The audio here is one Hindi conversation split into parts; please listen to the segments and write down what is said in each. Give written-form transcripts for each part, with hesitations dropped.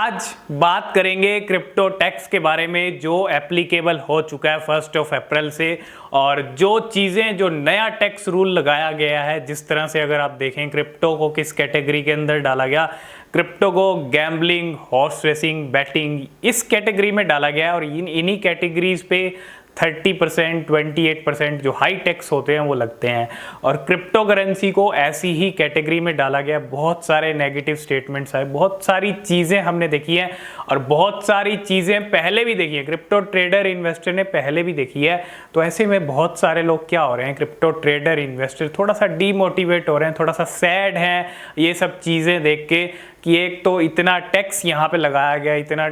आज बात करेंगे क्रिप्टो टैक्स के बारे में जो एप्लीकेबल हो चुका है 1 अप्रैल से, और जो चीज़ें जो नया टैक्स रूल लगाया गया है। जिस तरह से अगर आप देखें क्रिप्टो को किस कैटेगरी के अंदर डाला गया, क्रिप्टो को गैम्बलिंग, हॉर्स रेसिंग, बैटिंग इस कैटेगरी में डाला गया है और इन्हीं कैटेगरीज पे 30%, 28% जो हाई टैक्स होते हैं वो लगते हैं। और क्रिप्टो करेंसी को ऐसी ही कैटेगरी में डाला गया। बहुत सारे नेगेटिव स्टेटमेंट्स आए, बहुत सारी चीज़ें हमने देखी हैं और बहुत सारी चीज़ें पहले भी देखी है, क्रिप्टो ट्रेडर इन्वेस्टर ने पहले भी देखी है। तो ऐसे में बहुत सारे लोग क्या हो रहे हैं, क्रिप्टो ट्रेडर इन्वेस्टर थोड़ा सा डीमोटिवेट हो रहे हैं, थोड़ा सा सैड हैं ये सब चीज़ें देख के कि एक तो इतना टैक्स यहाँ पे लगाया गया, इतना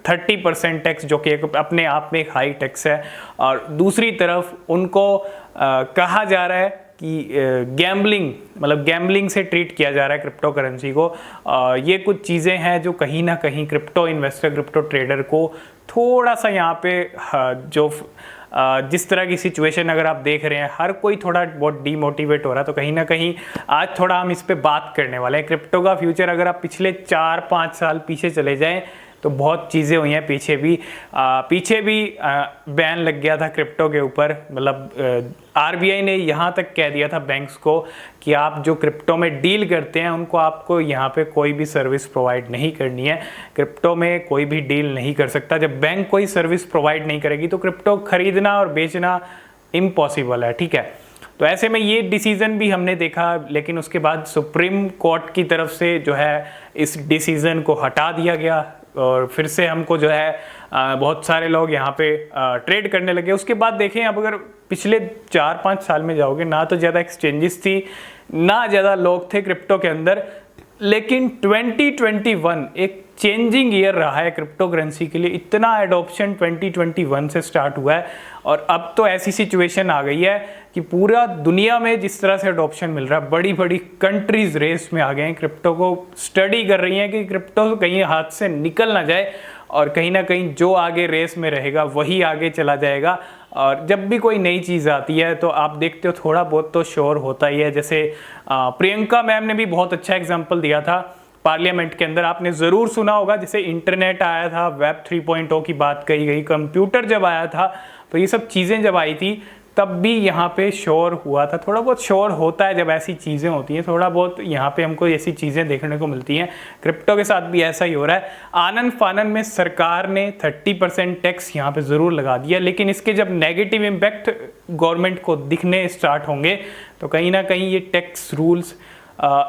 30% टैक्स जो कि अपने आप में एक हाई टैक्स है, और दूसरी तरफ उनको कहा जा रहा है कि गैम्बलिंग, मतलब गैम्बलिंग से ट्रीट किया जा रहा है क्रिप्टो करेंसी को। ये कुछ चीज़ें हैं जो कहीं ना कहीं क्रिप्टो इन्वेस्टर, क्रिप्टो ट्रेडर को थोड़ा सा यहाँ पे जो जिस तरह की सिचुएशन अगर आप देख रहे हैं, हर कोई थोड़ा बहुत डीमोटिवेट हो रहा है। तो कहीं ना कहीं आज थोड़ा हम इस पे बात करने वाले हैं। क्रिप्टो का फ्यूचर अगर आप पिछले 4-5 साल पीछे चले जाएं तो बहुत चीज़ें हुई हैं। पीछे भी बैन लग गया था क्रिप्टो के ऊपर, मतलब आरबीआई ने यहाँ तक कह दिया था बैंक्स को कि आप जो क्रिप्टो में डील करते हैं उनको आपको यहाँ पे कोई भी सर्विस प्रोवाइड नहीं करनी है। क्रिप्टो में कोई भी डील नहीं कर सकता। जब बैंक कोई सर्विस प्रोवाइड नहीं करेगी तो क्रिप्टो खरीदना और बेचना इम्पॉसिबल है, ठीक है। तो ऐसे में ये डिसीज़न भी हमने देखा, लेकिन उसके बाद सुप्रीम कोर्ट की तरफ से जो है इस डिसीज़न को हटा दिया गया और फिर से हमको जो है बहुत सारे लोग यहाँ पे ट्रेड करने लगे। उसके बाद देखें, अब अगर पिछले 4-5 साल में जाओगे, ना तो ज़्यादा एक्सचेंजेस थी, ना ज़्यादा लोग थे क्रिप्टो के अंदर, लेकिन 2021 एक चेंजिंग ईयर रहा है क्रिप्टो करेंसी के लिए। इतना एडॉप्शन 2021 से स्टार्ट हुआ है और अब तो ऐसी सिचुएशन आ गई है कि पूरा दुनिया में जिस तरह से एडॉप्शन मिल रहा है, बड़ी बड़ी कंट्रीज रेस में आ गए हैं, क्रिप्टो को स्टडी कर रही हैं कि क्रिप्टो कहीं हाथ से निकल ना जाए और कहीं ना कहीं जो आगे रेस में रहेगा वही आगे चला जाएगा। और जब भी कोई नई चीज़ आती है तो आप देखते हो थोड़ा बहुत तो शोर होता ही है। जैसे प्रियंका मैम ने भी बहुत अच्छा एग्जाम्पल दिया था पार्लियामेंट के अंदर, आपने ज़रूर सुना होगा। जैसे इंटरनेट आया था, वेब 3.0 की बात कही गई, कंप्यूटर जब आया था, तो ये सब चीज़ें जब आई थी तब भी यहाँ पे शोर हुआ था। थोड़ा बहुत शोर होता है जब ऐसी चीज़ें होती हैं, थोड़ा बहुत यहाँ पे हमको ऐसी चीज़ें देखने को मिलती हैं। क्रिप्टो के साथ भी ऐसा ही हो रहा है। आनन फानन में सरकार ने 30% टैक्स यहाँ पे ज़रूर लगा दिया, लेकिन इसके जब नेगेटिव इम्पैक्ट गवर्नमेंट को दिखने स्टार्ट होंगे तो कहीं ना कहीं ये टैक्स रूल्स,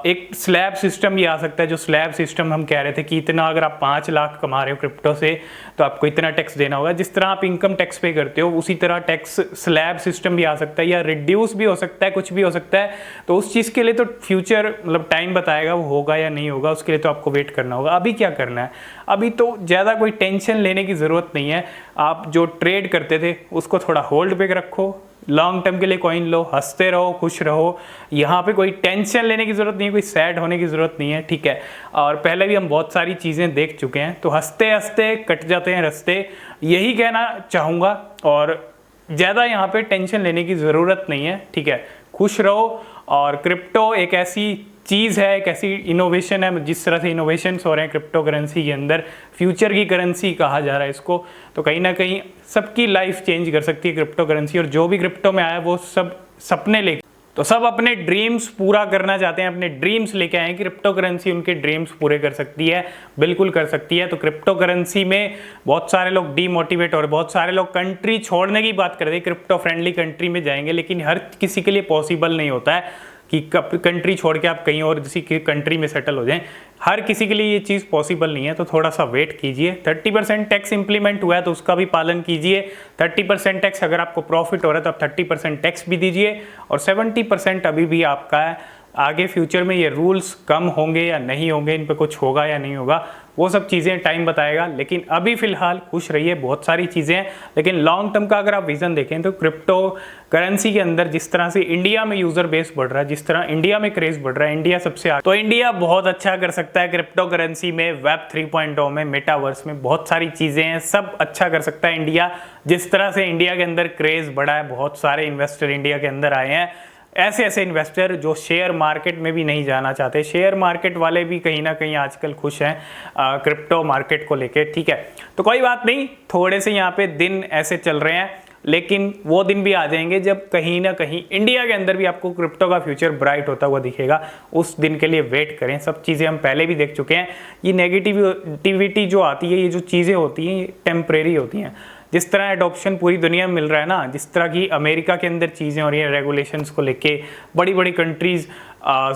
एक स्लैब सिस्टम भी आ सकता है। जो स्लैब सिस्टम हम कह रहे थे कि इतना अगर आप 5 लाख कमा रहे हो क्रिप्टो से तो आपको इतना टैक्स देना होगा, जिस तरह आप इनकम टैक्स पे करते हो उसी तरह टैक्स स्लैब सिस्टम भी आ सकता है, या रिड्यूस भी हो सकता है, कुछ भी हो सकता है। तो उस चीज़ के लिए तो फ्यूचर मतलब टाइम बताएगा वो होगा या नहीं होगा, उसके लिए तो आपको वेट करना होगा। अभी क्या करना है, अभी तो ज़्यादा कोई टेंशन लेने की ज़रूरत नहीं है। आप जो ट्रेड करते थे उसको थोड़ा होल्ड पे रखो, लॉन्ग टर्म के लिए कॉइन लो, हंसते रहो, खुश रहो। यहाँ पे कोई टेंशन लेने की ज़रूरत नहीं है, कोई सैड होने की ज़रूरत नहीं है, ठीक है। और पहले भी हम बहुत सारी चीज़ें देख चुके हैं, तो हंसते हंसते कट जाते हैं रास्ते, यही कहना चाहूँगा। और ज़्यादा यहाँ पे टेंशन लेने की ज़रूरत नहीं है, ठीक है। खुश रहो। और क्रिप्टो एक ऐसी चीज़ है, एक ऐसी इनोवेशन है, जिस तरह से इनोवेशंस हो रहे हैं क्रिप्टो करेंसी के अंदर, फ्यूचर की करेंसी कहा जा रहा है इसको। तो कहीं ना कहीं सबकी लाइफ चेंज कर सकती है क्रिप्टो करेंसी। और जो भी क्रिप्टो में आया वो सब सपने लेके, तो सब अपने ड्रीम्स पूरा करना चाहते हैं, अपने ड्रीम्स लेके आए हैं। क्रिप्टो करेंसी उनके ड्रीम्स पूरे कर सकती है, बिल्कुल कर सकती है। तो क्रिप्टो करेंसी में बहुत सारे लोग डीमोटिवेट और बहुत सारे लोग कंट्री छोड़ने की बात कर रहे हैं, क्रिप्टो फ्रेंडली कंट्री में जाएंगे, लेकिन हर किसी के लिए पॉसिबल नहीं होता है कि कंट्री छोड़ के आप कहीं और किसी कंट्री में सेटल हो जाएं। हर किसी के लिए ये चीज़ पॉसिबल नहीं है, तो थोड़ा सा वेट कीजिए। 30% टैक्स इंप्लीमेंट हुआ है तो उसका भी पालन कीजिए। 30% टैक्स अगर आपको प्रॉफिट हो रहा है तो आप 30% टैक्स भी दीजिए, और 70% अभी भी आपका है। आगे फ्यूचर में ये रूल्स कम होंगे या नहीं होंगे, इन पे कुछ होगा या नहीं होगा, वो सब चीज़ें टाइम बताएगा। लेकिन अभी फ़िलहाल खुश रहिए, बहुत सारी चीज़ें हैं। लेकिन लॉन्ग टर्म का अगर आप विज़न देखें तो क्रिप्टो करेंसी के अंदर जिस तरह से इंडिया में यूज़र बेस बढ़ रहा है, जिस तरह इंडिया में क्रेज़ बढ़ रहा है, इंडिया सबसे आगे, तो इंडिया बहुत अच्छा कर सकता है क्रिप्टो करेंसी में, वेब 3.0 में, मेटावर्स में, बहुत सारी चीज़ें हैं, सब अच्छा कर सकता है इंडिया। जिस तरह से इंडिया के अंदर क्रेज़ बढ़ा है, बहुत सारे इन्वेस्टर इंडिया के अंदर आए हैं, ऐसे ऐसे इन्वेस्टर जो शेयर मार्केट में भी नहीं जाना चाहते, शेयर मार्केट वाले भी कहीं ना कहीं आजकल खुश हैं क्रिप्टो मार्केट को लेके, ठीक है। तो कोई बात नहीं, थोड़े से यहाँ पे दिन ऐसे चल रहे हैं, लेकिन वो दिन भी आ जाएंगे जब कहीं ना कहीं इंडिया के अंदर भी आपको क्रिप्टो का फ्यूचर ब्राइट होता हुआ दिखेगा। उस दिन के लिए वेट करें। सब चीज़ें हम पहले भी देख चुके हैं। ये नेगेटिविटी जो आती है, ये जो चीज़ें होती हैं, ये टेम्परेरी होती हैं। जिस तरह एडॉप्शन पूरी दुनिया में मिल रहा है ना, जिस तरह की अमेरिका के अंदर चीज़ें हो रही हैं रेगुलेशंस को लेके, बड़ी बड़ी कंट्रीज़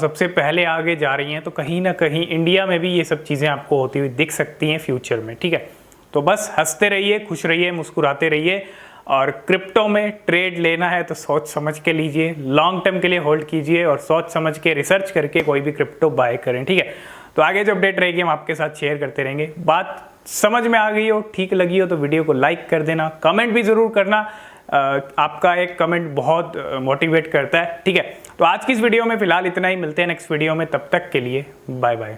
सबसे पहले आगे जा रही हैं, तो कहीं ना कहीं इंडिया में भी ये सब चीज़ें आपको होती हुई दिख सकती हैं फ्यूचर में, ठीक है। तो बस हंसते रहिए, खुश रहिए, मुस्कुराते रहिए, और क्रिप्टो में ट्रेड लेना है तो सोच समझ के लीजिए, लॉन्ग टर्म के लिए होल्ड कीजिए और सोच समझ के रिसर्च करके कोई भी क्रिप्टो बाय करें, ठीक है। तो आगे जो अपडेट रहेगी हम आपके साथ शेयर करते रहेंगे। बात समझ में आ गई हो, ठीक लगी हो तो वीडियो को लाइक कर देना, कमेंट भी ज़रूर करना। आपका एक कमेंट बहुत मोटिवेट करता है, ठीक है। तो आज की इस वीडियो में फिलहाल इतना ही, मिलते हैं नेक्स्ट वीडियो में, तब तक के लिए बाय बाय।